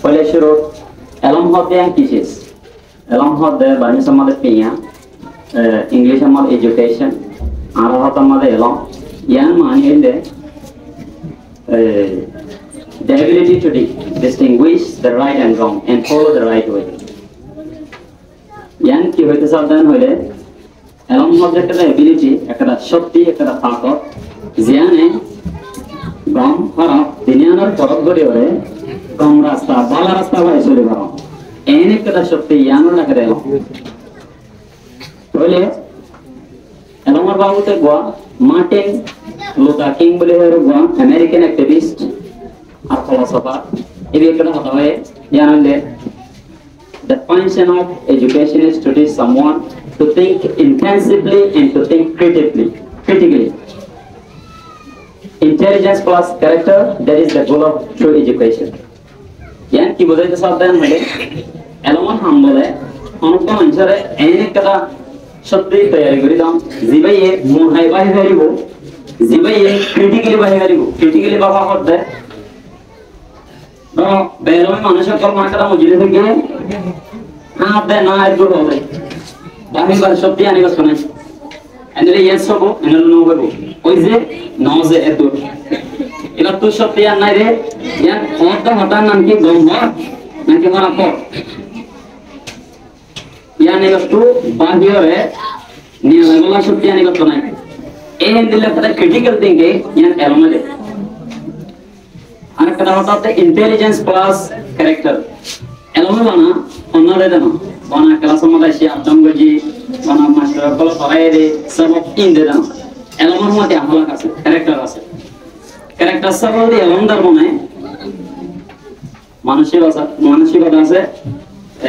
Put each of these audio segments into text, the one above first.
Olha shiro elam hode yang kisis. Elam hode bani samade piya. English amad education. Ara hota amade elam. Yang mani inde the ability to distinguish the right and wrong and follow the right way. Yang ki hoite sadan hole elam hode ekta ability, ekta shakti, ekta takat. Jiane gam harap duniyanar porot gori ore gam rasta bala rasta bhai chole baro ene kada shakti yano lagre bole elamar babu te goa Martin Luther King bole hero goa American activist or philosopher ebi kada hotaye yanande the function of education is to teach someone to think intensively and to think critically. Intelligence plus character, that is the goal of true education. Yan ki bojai te sabdan hole elamon hambole onko manchare ene kada shakti tayari kori dam jibai mohai bahi haribo jibai critically bahi haribo critically baba hotte no belo manusha kal ma kada mujile theke ha de na edu hobe bahi bar shakti ani bas konai endele yes hobo endele no hobo ওই যে নজে এত এটা তো সত্যি আর নাই রে ইয়ার হতা হতা নাম কি গম্ভ নাকি মারা পর ইয়ানে একটু বাহিরে নিয়ে লাগলা সত্যি আনি কত নাই এই দিলে পরে ক্রিটিক্যাল থিংকিং ইয়ান এলমে আর একটা হতাতে ইন্টেলিজেন্স প্লাস ক্যারেক্টার এলমে বানা অন্যরে দেন বানা ক্লাসের মধ্যে সে আদম গজি বানা মাস্টার কল পড়াইরে সব ইন দেন এলমের মধ্যে আহলাক আছে ক্যারেক্টার আছে ক্যারেক্টার সবল দিয়ে এলমদার মনে মানসিকতা আছে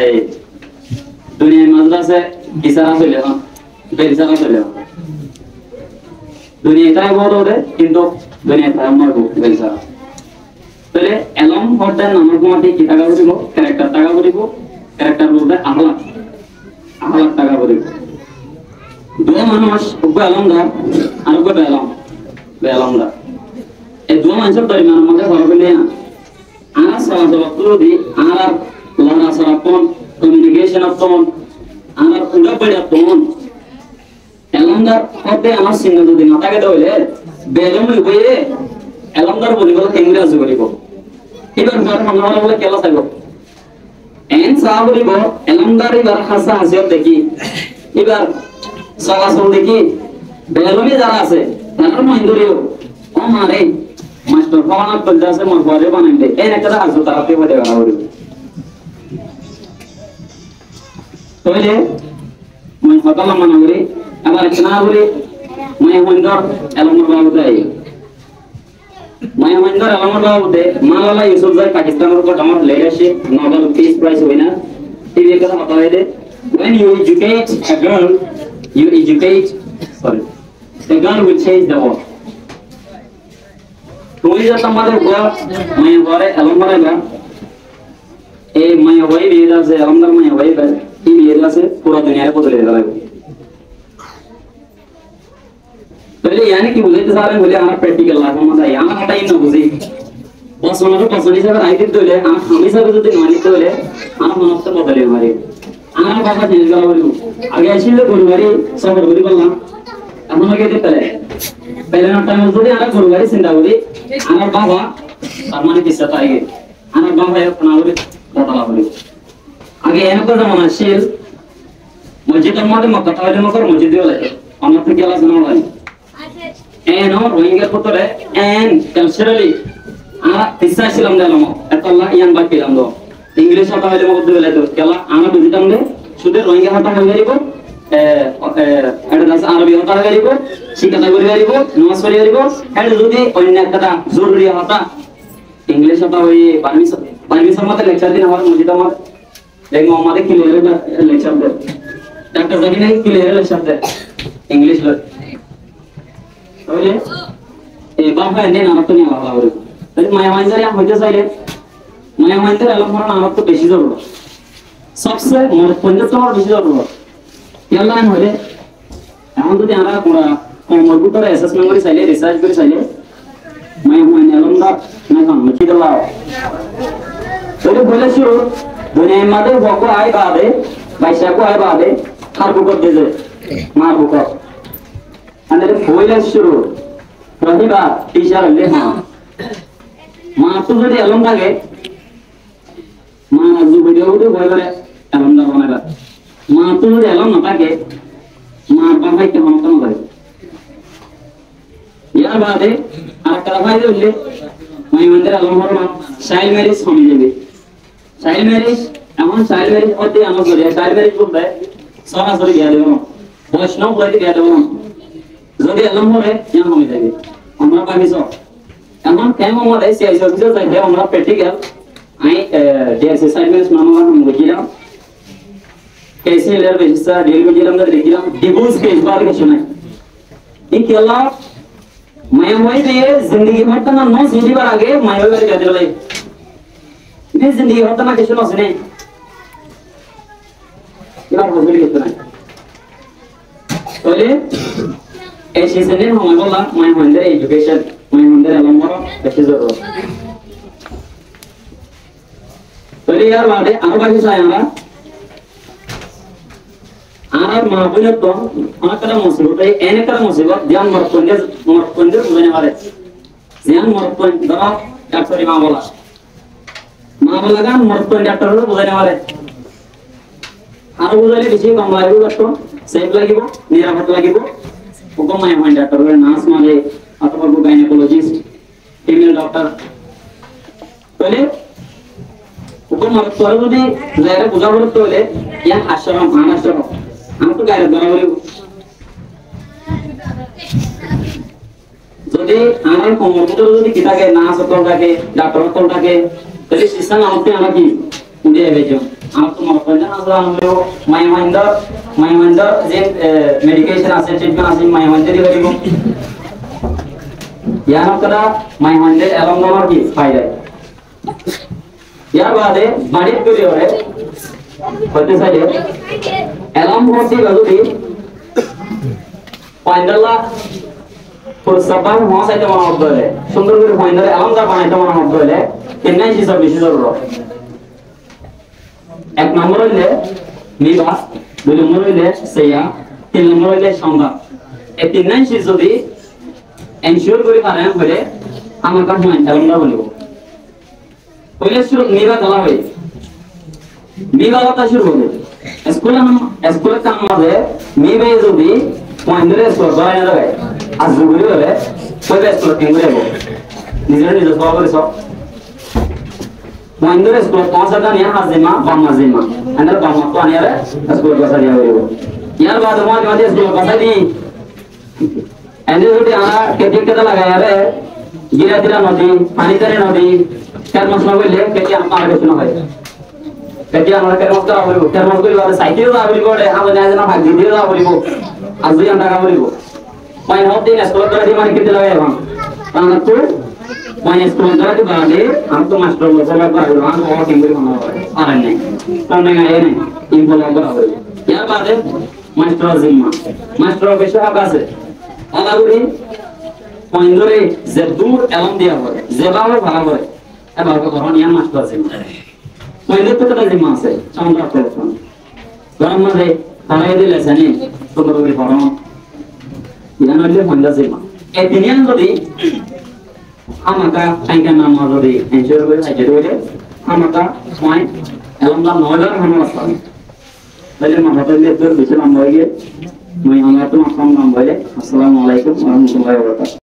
এই দুনিয়ার মাঝে আছে বিচার আছে না বেচারা চলে দুনিয়াটাই বড় ওদের কিন্তু দুনিয়াটাই আমার বেচারা তাহলে এলম হরদার নামের মধ্যে কি টাকা করিব ক্যারেক্টার টাকা করিব ক্যারেক্টার বলতে আহলাক টাকা করিব dua মানুষ উগ্র এলমদার আর উগ্র বেলমদার এই দুয়া মানুষের তৈরি মানুষ মধ্যে ঘর পেলে না আর সরাসরি তুলি আর লড়া সরাপন কমিউনিকেশন আপন আর উড়া পড়া তখন এলমদার হতে আমার সিংহ যদি মাথাকে দইলে বেলমই বইয়ে এলমদার বলিব ইংরেজ বলিব এবার ঘর মনরা বলে কেলা চাইব এন সা বলিব এলমদার এবার হাসা হাসিয়ত দেখি এবার সরাসরি দেখি বেলমি যারা আছে তারা মহিন্দরিও ও মারে মাস্টার ভবানা কলজা আছে মোর ঘরে বানাই দে এই একটা হাসু তারাতে বলে গড়া হইল তইলে মই হতালা মানা করি আবার কেনা বলি মই হইন্দর এলমর বাবু দেই মই হইন্দর এলমর বাবু দে মালালা ইউসুফ জাই পাকিস্তানের উপর আমার legacy Nobel peace prize winner এই কথা কথা হইলে when you educate a girl the girl will change the world তুমি যা তোমাদের ঘর মায়া ঘরে এলমরে গা এই মায়া ওই বিয়ে আছে এলমদার মায়া ওই বে এই বিয়ে আছে পুরো দুনিয়ায় বদলে দেবে তাহলে यानी কি বুঝাইতে চাইলেন বলে আমার প্র্যাকটিক্যাল লাভ মজা আমার হাটাই না বুঝি বস মনে পছন্দ হিসাবে আইতে দিলে আমার স্বামী হিসাবে যদি মানিতে হলে আমার মনটা বদলে মারি আমার বাবা চেঞ্জ করা বলবো আগে আসলে গরুবাড়ি সফর করি বললাম এখন আগে দিতে পেলে না টাইম যদি আর গরুবাড়ি চিন্তা করি আমার বাবা তার মানে কিসা তাই আমার বাবা এখন আগে বদলা বলি আগে এনেকো যেমন আসছিল মসজিদের মধ্যে মক্কা তাহলে মকর মসজিদে লাগে আমার থেকে গেলা জানা লাগে এনো রোহিঙ্গার ভিতরে এন কালচারালি আমরা কিসা ছিলাম দিলাম এত আল্লাহ ইয়ান বাকি দিলাম দো ইংলিশ কথা হইলে মধ্যে বলে তো কেলা আমরা বুঝিতাম না শুধু রোহিঙ্গা হতা হয়ে গেলিব এটা দাস আরবি হতা হয়ে গেলিব শিক্ষা করে গেলিব নামাজ পড়ে গেলিব এটা যদি অন্য একটা জরুরি হতা ইংলিশ হতা হই পারমিশন মতে লেকচার দিন আমার মসজিদ আমার দেখো আমাদের ক্লিয়ার লেকচার দে ডাক্তার জানি না ক্লিয়ার লেকচার দে ইংলিশ ল তাহলে এই বাবা এনে না তো নিয়ে ভালো হবে তাহলে মায়া মাইন্দারে হইতে চাইলে মায়া মাইন্দারে আলো পড়া আমার তো বেশি জরুরি सबसे पंचतम बेसि जरूरत केला हले এখন যদি আমরা কম্পিউটার অ্যাসেসমেন্ট করে চাইলে রিসার্চ করে চাইলে মই এলমদা না কাম কি দলা Jadi boleh suruh dunia mata boko ay baade, baisa ko ay baade, har buko dije, mar buko. Ande boleh suruh, rahiba teacher leha. Ma tu jadi alam lage, ma azu video itu boleh alam dah mana lah. Ma tu jadi alam nak lage, ma pakai ke mana kamu lagi. Ya baade, anak kerja itu boleh. मैं मंदिर अलमहर child marriage होने जाबे child marriage एमन child marriage होते आनो करे child marriage বলতে সরাসরি বিয়া দেব না বৈষ্ণব বলে বিয়া দেব না যদি अलमहर ইয়ান হবে যাবে আমরা পাবি সব এমন কেন আমাদের সিআই অফিসার যাইতে আমরা practical I DSS child marriage নামা নাম বুঝিলাম কেসি লেয়ার বেসিস ডিএল বুঝিলাম না দেখিলাম ডিভোর্স কেস বার কিছু নাই এই কেলা मैं वही दिए जिंदगी भर तना नौ जिंदगी भर आगे मैं वही वाली कहते बोले ये जिंदगी भर तना किसी नौ सुने क्या बोल कितना बोले ऐसी से नहीं हमें बोला मैं मंदिर एजुकेशन मैं मंदिर अलमरा कैसे जरूर बोले यार बात है आगे बाकी साया आना माबुने तो आकरा मुसीबत है एने करा मुसीबत ध्यान मरपंदे बुझने वाले ध्यान मरपंद दरा डॉक्टर मामला का मरपंद डॉक्टर बुझने वाले आरो बुझले बेसी कम लागो डॉक्टर सेफ लागिबो निरापद लागिबो हुकुम है मन डॉक्टर नार्स माले अथवा गायनेकोलॉजिस्ट फीमेल डॉक्टर पहले हुकुम मरपंद যদি জায়গা বুঝা পড়তো হলে ইয়া আশ্রম আনাশ্রম আমি তো গায়ে বরাবর যদি আমার কম্পিউটার যদি কিটাকে নার্স হতটাকে ডাক্তার হতটাকে তাহলে সিস্টেম আমাকে আমরা কি উড়ে যাবে আমার তো মনে হয় না আমরা আমরা মাইমাইন্দার যে মেডিকেশন আছে ট্রিটমেন্ট আছে মাইমাইন্দারই করিব ইয়ান করা মাইমাইন্দার এলম নামার কি ফায়দা ইয়ার বাদে বাড়িতে করে হয় হতে চাইলে এলম ভর্তি যদি পয়েন্টারলা পুরসভার মহাসাইতে মনে হতে হলে সুন্দর করে পয়েন্টার এলম দা বানাইতে মনে হতে হলে কেনাই হিসাব বেশি জরুরি এক নম্বর হইলে নিবা দুই নম্বর হইলে সেয়া তিন নম্বর হইলে সংবাদ এই তিনটাই চীজ যদি এনশিওর করে পারেন হলে আমার কাছে এলম দা বলবো পহলে শুরু নিবা দলা হয় বিবাহটা শুরু হবে স্কুলের কাম মাঝে মেয়ে যদি মহেন্দ্র স্কুল ধরে না যায় আজ দুগুলি হলে ওই স্কুল কেন্দ্রে যাবো নিজের সব করে সব মহেন্দ্র স্কুল ৫০০০ নিয়ে হাজিমা বাম্মা জিমা আন্দার বাম্মা তো আনিয়ারে স্কুল বসা দিয়া হইব ইয়ার বাদ মাঝে স্কুল বসা দি এনে যদি আমরা কেটে লাগায়ারে গিরা দিরা নদী পানিতারে নদী চার মাস না হইলে কেটে আমার কিছু না হয় কেটে আমরা কেমন করা হইব কেমন কইবা সাইকেল দা বলিব রে আমরা জানা না ভাগ দিয়ে দা বলিব আজ দুই টাকা বলিব মাই হব দিন স্কুল করে দি মানে কেটে লাগাই এখন আমরা তো মাই স্কুল করে দি বাদে আমি তো মাস্টার বসলা করে আমি ও টিম করে বানাবো আর নাই কোন না এই নাই ইনফল করা হইব ইয়ার বাদে মাস্টার জিম্মা মাস্টার বেশি হাব আছে আলাগুড়ি পয়েন্টরে যে দূর এলম দিয়া হয় যেভাবে ভালো হয় এবার তখন ইয়ার মাস্টার জিম্মা পয়েন্টের তো একটা জিম্মা আছে চামড়া করছেন গরম মাঝে হারাই দিলে জানি সুন্দর করে পড়ানো ইয়ান হইলে পয়েন্টার জিম্মা এই তিনিয়ান যদি আমাকা আইকা নাম যদি এনশিওর করে সাইজে হইলে আমাকা পয়েন্ট এলম দাম ৯০০০ হামলা আছে তাহলে মাথাতে বেশি লম্বা হয়ে গিয়ে মই আমরা তো মাখাম নাম বলে আসসালামু আলাইকুম ওয়া রাহমাতুল্লাহি ওয়া বারাকাতুহু